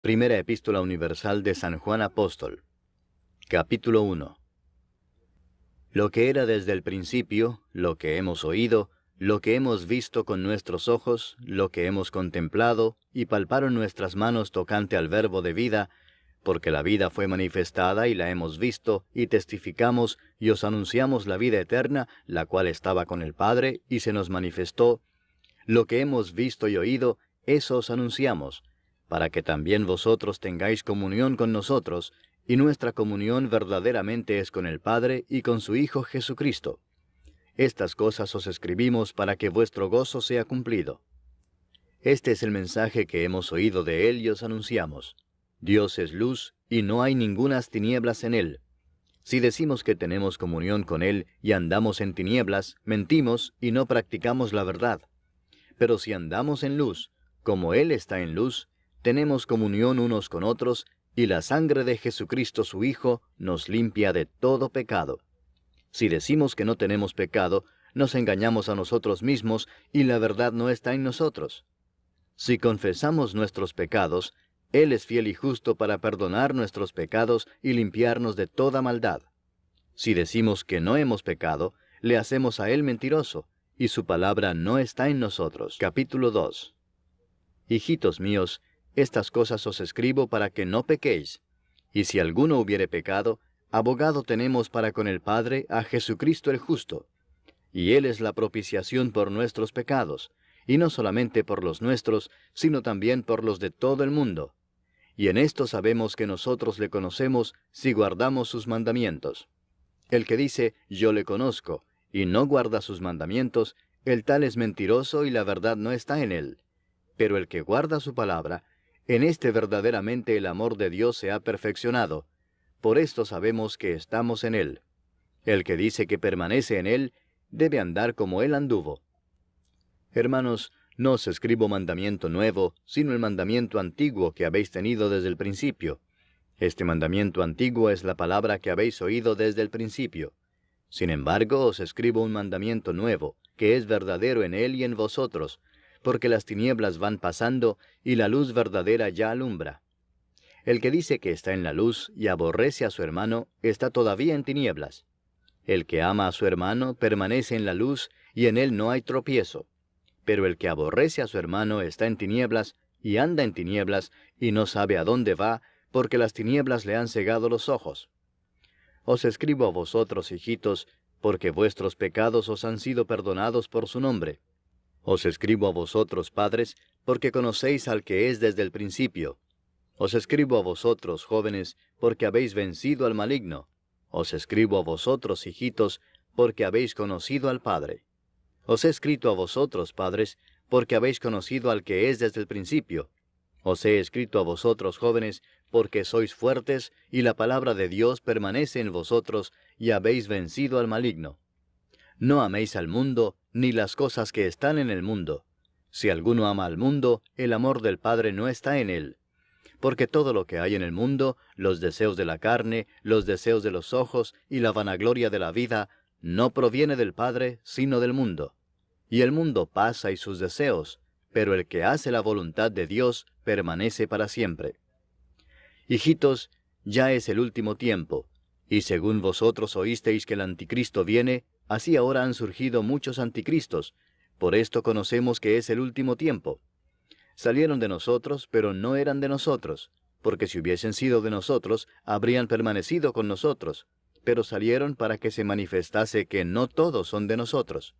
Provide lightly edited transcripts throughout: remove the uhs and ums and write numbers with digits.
Primera Epístola Universal de San Juan Apóstol. Capítulo 1. Lo que era desde el principio, lo que hemos oído, lo que hemos visto con nuestros ojos, lo que hemos contemplado, y palparon nuestras manos tocante al Verbo de vida, porque la vida fue manifestada y la hemos visto, y testificamos, y os anunciamos la vida eterna, la cual estaba con el Padre, y se nos manifestó. Lo que hemos visto y oído, eso os anunciamos, para que también vosotros tengáis comunión con nosotros, y nuestra comunión verdaderamente es con el Padre y con su Hijo Jesucristo. Estas cosas os escribimos para que vuestro gozo sea cumplido. Este es el mensaje que hemos oído de Él y os anunciamos. Dios es luz, y no hay ningunas tinieblas en Él. Si decimos que tenemos comunión con Él y andamos en tinieblas, mentimos y no practicamos la verdad. Pero si andamos en luz, como Él está en luz, tenemos comunión unos con otros, y la sangre de Jesucristo su Hijo nos limpia de todo pecado. Si decimos que no tenemos pecado, nos engañamos a nosotros mismos, y la verdad no está en nosotros. Si confesamos nuestros pecados, Él es fiel y justo para perdonar nuestros pecados y limpiarnos de toda maldad. Si decimos que no hemos pecado, le hacemos a Él mentiroso, y su palabra no está en nosotros. Capítulo 2. Hijitos míos, estas cosas os escribo para que no pequéis. Y si alguno hubiere pecado, abogado tenemos para con el Padre a Jesucristo el justo. Y Él es la propiciación por nuestros pecados, y no solamente por los nuestros, sino también por los de todo el mundo. Y en esto sabemos que nosotros le conocemos si guardamos sus mandamientos. El que dice, yo le conozco, y no guarda sus mandamientos, el tal es mentiroso y la verdad no está en él. Pero el que guarda su palabra, en este verdaderamente el amor de Dios se ha perfeccionado. Por esto sabemos que estamos en él. El que dice que permanece en él, debe andar como él anduvo. Hermanos, no os escribo mandamiento nuevo, sino el mandamiento antiguo que habéis tenido desde el principio. Este mandamiento antiguo es la palabra que habéis oído desde el principio. Sin embargo, os escribo un mandamiento nuevo, que es verdadero en él y en vosotros, porque las tinieblas van pasando, y la luz verdadera ya alumbra. El que dice que está en la luz y aborrece a su hermano, está todavía en tinieblas. El que ama a su hermano permanece en la luz, y en él no hay tropiezo. Pero el que aborrece a su hermano está en tinieblas, y anda en tinieblas, y no sabe a dónde va, porque las tinieblas le han cegado los ojos. Os escribo a vosotros, hijitos, porque vuestros pecados os han sido perdonados por su nombre. Os escribo a vosotros, padres, porque conocéis al que es desde el principio. Os escribo a vosotros, jóvenes, porque habéis vencido al maligno. Os escribo a vosotros, hijitos, porque habéis conocido al Padre. Os he escrito a vosotros, padres, porque habéis conocido al que es desde el principio. Os he escrito a vosotros, jóvenes, porque sois fuertes, y la palabra de Dios permanece en vosotros, y habéis vencido al maligno. No améis al mundo, ni las cosas que están en el mundo. Si alguno ama al mundo, el amor del Padre no está en él. Porque todo lo que hay en el mundo, los deseos de la carne, los deseos de los ojos, y la vanagloria de la vida, no proviene del Padre, sino del mundo. Y el mundo pasa y sus deseos, pero el que hace la voluntad de Dios permanece para siempre. Hijitos, ya es el último tiempo, y según vosotros oísteis que el anticristo viene, así ahora han surgido muchos anticristos. Por esto conocemos que es el último tiempo. Salieron de nosotros, pero no eran de nosotros, porque si hubiesen sido de nosotros, habrían permanecido con nosotros, pero salieron para que se manifestase que no todos son de nosotros.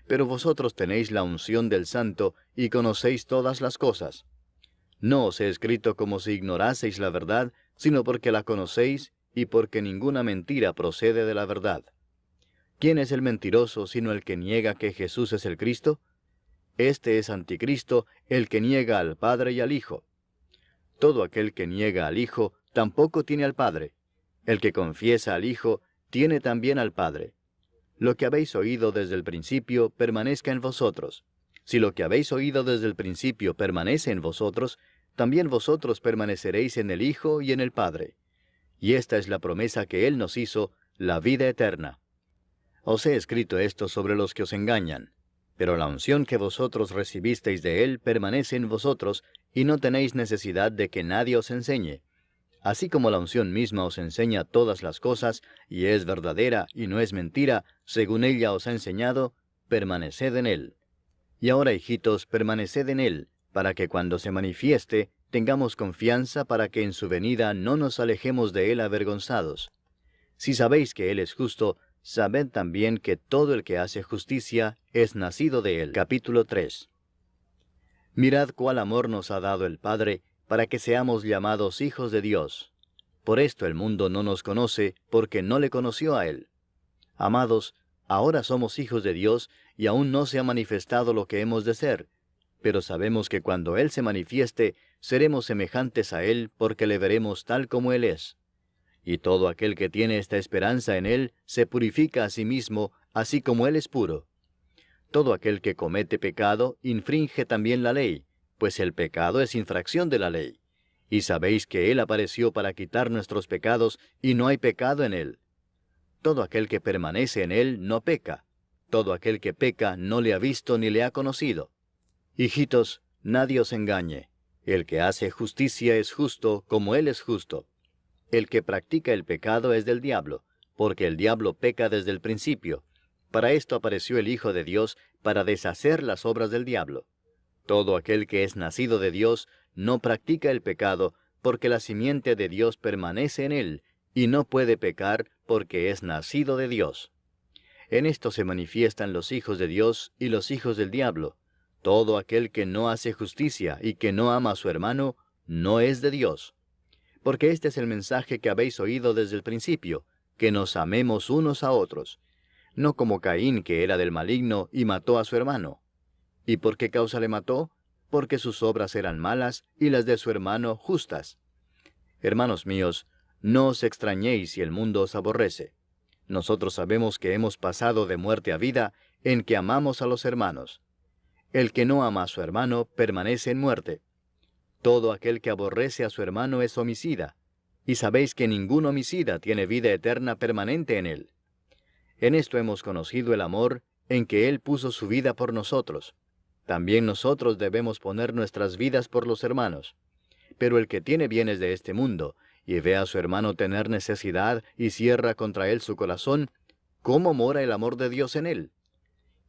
Pero vosotros tenéis la unción del Santo, y conocéis todas las cosas. No os he escrito como si ignoraseis la verdad, sino porque la conocéis, y porque ninguna mentira procede de la verdad. ¿Quién es el mentiroso sino el que niega que Jesús es el Cristo? Este es anticristo, el que niega al Padre y al Hijo. Todo aquel que niega al Hijo, tampoco tiene al Padre. El que confiesa al Hijo, tiene también al Padre. Lo que habéis oído desde el principio permanezca en vosotros. Si lo que habéis oído desde el principio permanece en vosotros, también vosotros permaneceréis en el Hijo y en el Padre. Y esta es la promesa que Él nos hizo, la vida eterna. Os he escrito esto sobre los que os engañan. Pero la unción que vosotros recibisteis de Él permanece en vosotros, y no tenéis necesidad de que nadie os enseñe. Así como la unción misma os enseña todas las cosas, y es verdadera y no es mentira, según ella os ha enseñado, permaneced en Él. Y ahora, hijitos, permaneced en Él, para que cuando se manifieste, tengamos confianza para que en su venida no nos alejemos de Él avergonzados. Si sabéis que Él es justo, sabed también que todo el que hace justicia es nacido de Él. Capítulo 3. Mirad cuál amor nos ha dado el Padre, para que seamos llamados hijos de Dios. Por esto el mundo no nos conoce, porque no le conoció a Él. Amados, ahora somos hijos de Dios, y aún no se ha manifestado lo que hemos de ser. Pero sabemos que cuando Él se manifieste, seremos semejantes a Él, porque le veremos tal como Él es. Y todo aquel que tiene esta esperanza en Él, se purifica a sí mismo, así como Él es puro. Todo aquel que comete pecado, infringe también la ley, pues el pecado es infracción de la ley. Y sabéis que Él apareció para quitar nuestros pecados, y no hay pecado en Él. Todo aquel que permanece en Él no peca. Todo aquel que peca no le ha visto ni le ha conocido. Hijitos, nadie os engañe. El que hace justicia es justo, como Él es justo. El que practica el pecado es del diablo, porque el diablo peca desde el principio. Para esto apareció el Hijo de Dios, para deshacer las obras del diablo. Todo aquel que es nacido de Dios no practica el pecado, porque la simiente de Dios permanece en él, y no puede pecar porque es nacido de Dios. En esto se manifiestan los hijos de Dios y los hijos del diablo. Todo aquel que no hace justicia y que no ama a su hermano, no es de Dios. Porque este es el mensaje que habéis oído desde el principio, que nos amemos unos a otros. No como Caín, que era del maligno, y mató a su hermano. ¿Y por qué causa le mató? Porque sus obras eran malas, y las de su hermano justas. Hermanos míos, no os extrañéis si el mundo os aborrece. Nosotros sabemos que hemos pasado de muerte a vida, en que amamos a los hermanos. El que no ama a su hermano permanece en muerte. Todo aquel que aborrece a su hermano es homicida, y sabéis que ningún homicida tiene vida eterna permanente en él. En esto hemos conocido el amor, en que Él puso su vida por nosotros. También nosotros debemos poner nuestras vidas por los hermanos. Pero el que tiene bienes de este mundo, y ve a su hermano tener necesidad, y cierra contra él su corazón, ¿cómo mora el amor de Dios en él?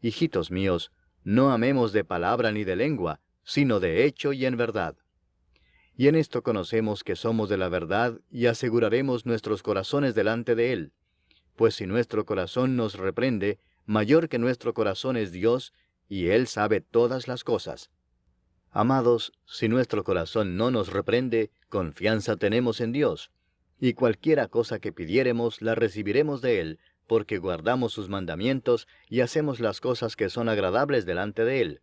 Hijitos míos, no amemos de palabra ni de lengua, sino de hecho y en verdad. Y en esto conocemos que somos de la verdad, y aseguraremos nuestros corazones delante de Él. Pues si nuestro corazón nos reprende, mayor que nuestro corazón es Dios, y Él sabe todas las cosas. Amados, si nuestro corazón no nos reprende, confianza tenemos en Dios, y cualquiera cosa que pidiéremos la recibiremos de Él, porque guardamos sus mandamientos y hacemos las cosas que son agradables delante de Él.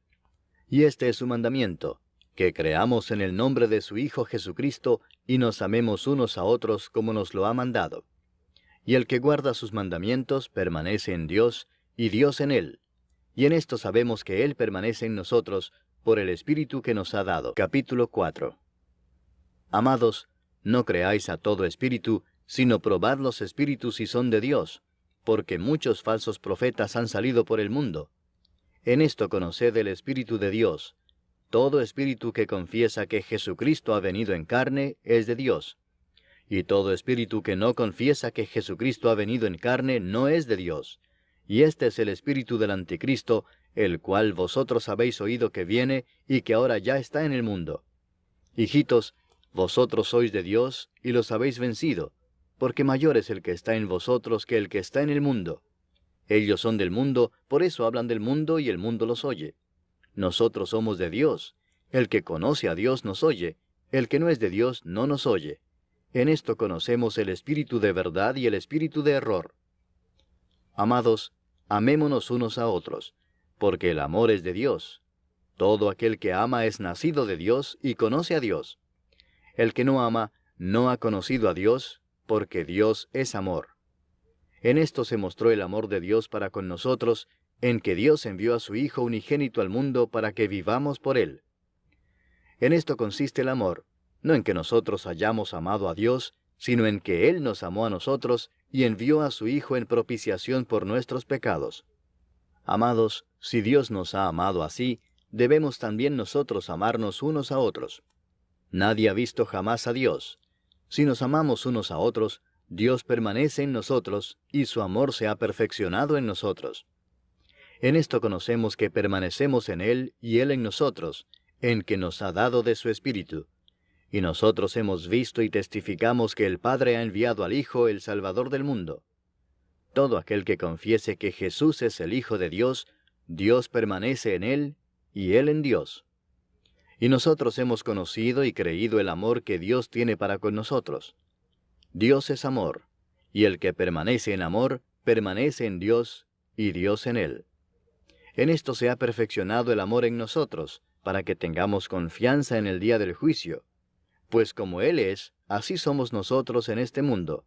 Y este es su mandamiento, que creamos en el nombre de su Hijo Jesucristo, y nos amemos unos a otros como nos lo ha mandado. Y el que guarda sus mandamientos permanece en Dios, y Dios en él. Y en esto sabemos que Él permanece en nosotros, por el Espíritu que nos ha dado. Capítulo 4. Amados, no creáis a todo espíritu, sino probad los espíritus si son de Dios, porque muchos falsos profetas han salido por el mundo. En esto conoced el Espíritu de Dios. Todo espíritu que confiesa que Jesucristo ha venido en carne es de Dios. Y todo espíritu que no confiesa que Jesucristo ha venido en carne no es de Dios. Y este es el espíritu del anticristo, el cual vosotros habéis oído que viene y que ahora ya está en el mundo. Hijitos, vosotros sois de Dios y los habéis vencido, porque mayor es el que está en vosotros que el que está en el mundo. Ellos son del mundo, por eso hablan del mundo y el mundo los oye. Nosotros somos de Dios. El que conoce a Dios nos oye, el que no es de Dios no nos oye. En esto conocemos el espíritu de verdad y el espíritu de error. Amados, amémonos unos a otros, porque el amor es de Dios. Todo aquel que ama es nacido de Dios y conoce a Dios. El que no ama no ha conocido a Dios, porque Dios es amor. En esto se mostró el amor de Dios para con nosotros, en que Dios envió a su Hijo unigénito al mundo para que vivamos por Él. En esto consiste el amor, no en que nosotros hayamos amado a Dios, sino en que Él nos amó a nosotros y envió a su Hijo en propiciación por nuestros pecados. Amados, si Dios nos ha amado así, debemos también nosotros amarnos unos a otros. Nadie ha visto jamás a Dios. Si nos amamos unos a otros, Dios permanece en nosotros, y su amor se ha perfeccionado en nosotros. En esto conocemos que permanecemos en Él y Él en nosotros, en que nos ha dado de su Espíritu. Y nosotros hemos visto y testificamos que el Padre ha enviado al Hijo, el Salvador del mundo. Todo aquel que confiese que Jesús es el Hijo de Dios, Dios permanece en Él, y Él en Dios. Y nosotros hemos conocido y creído el amor que Dios tiene para con nosotros. Dios es amor, y el que permanece en amor, permanece en Dios, y Dios en él. En esto se ha perfeccionado el amor en nosotros, para que tengamos confianza en el día del juicio. Pues como Él es, así somos nosotros en este mundo.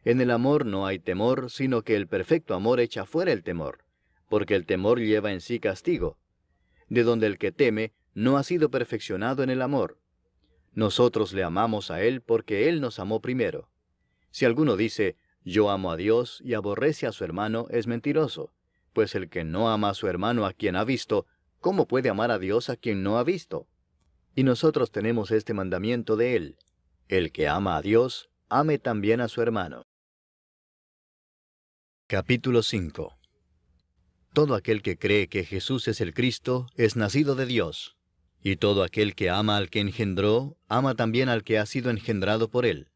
En el amor no hay temor, sino que el perfecto amor echa fuera el temor, porque el temor lleva en sí castigo, de donde el que teme no ha sido perfeccionado en el amor. Nosotros le amamos a Él porque Él nos amó primero. Si alguno dice, yo amo a Dios y aborrece a su hermano, es mentiroso, pues el que no ama a su hermano a quien ha visto, ¿cómo puede amar a Dios a quien no ha visto? Y nosotros tenemos este mandamiento de Él: el que ama a Dios, ame también a su hermano. Capítulo 5. Todo aquel que cree que Jesús es el Cristo es nacido de Dios, y todo aquel que ama al que engendró, ama también al que ha sido engendrado por Él.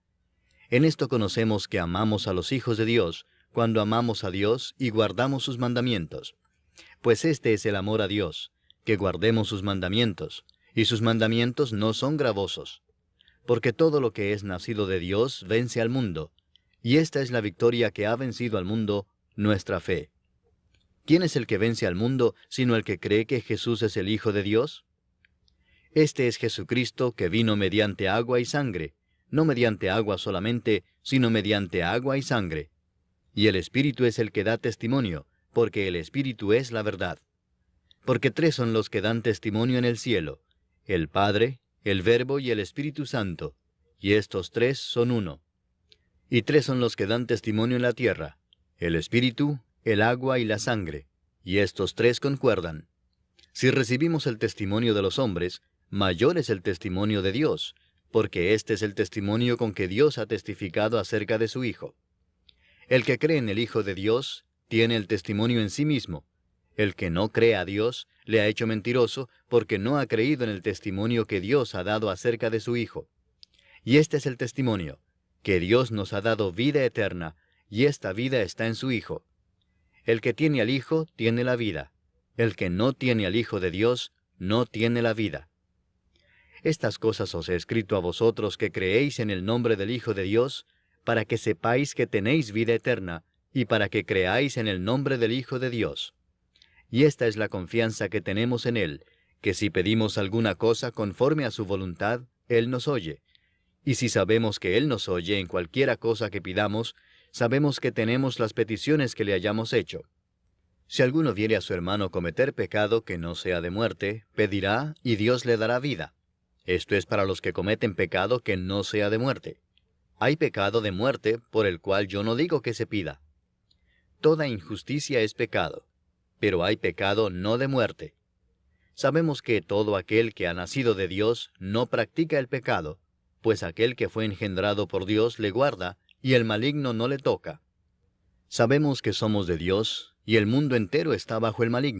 En esto conocemos que amamos a los hijos de Dios, cuando amamos a Dios y guardamos sus mandamientos. Pues este es el amor a Dios, que guardemos sus mandamientos, y sus mandamientos no son gravosos. Porque todo lo que es nacido de Dios vence al mundo, y esta es la victoria que ha vencido al mundo, nuestra fe. ¿Quién es el que vence al mundo, sino el que cree que Jesús es el Hijo de Dios? Este es Jesucristo, que vino mediante agua y sangre, no mediante agua solamente, sino mediante agua y sangre. Y el Espíritu es el que da testimonio, porque el Espíritu es la verdad. Porque tres son los que dan testimonio en el cielo: el Padre, el Verbo y el Espíritu Santo, y estos tres son uno. Y tres son los que dan testimonio en la tierra: el Espíritu, el agua y la sangre, y estos tres concuerdan. Si recibimos el testimonio de los hombres, mayor es el testimonio de Dios, porque este es el testimonio con que Dios ha testificado acerca de su Hijo. El que cree en el Hijo de Dios tiene el testimonio en sí mismo. El que no cree a Dios le ha hecho mentiroso, porque no ha creído en el testimonio que Dios ha dado acerca de su Hijo. Y este es el testimonio, que Dios nos ha dado vida eterna, y esta vida está en su Hijo. El que tiene al Hijo tiene la vida. El que no tiene al Hijo de Dios no tiene la vida. Estas cosas os he escrito a vosotros que creéis en el nombre del Hijo de Dios, para que sepáis que tenéis vida eterna, y para que creáis en el nombre del Hijo de Dios. Y esta es la confianza que tenemos en Él, que si pedimos alguna cosa conforme a su voluntad, Él nos oye. Y si sabemos que Él nos oye en cualquiera cosa que pidamos, sabemos que tenemos las peticiones que le hayamos hecho. Si alguno viere a su hermano cometer pecado que no sea de muerte, pedirá, y Dios le dará vida. Esto es para los que cometen pecado que no sea de muerte. Hay pecado de muerte, por el cual yo no digo que se pida. Toda injusticia es pecado, pero hay pecado no de muerte. Sabemos que todo aquel que ha nacido de Dios no practica el pecado, pues aquel que fue engendrado por Dios le guarda, y el maligno no le toca. Sabemos que somos de Dios, y el mundo entero está bajo el maligno.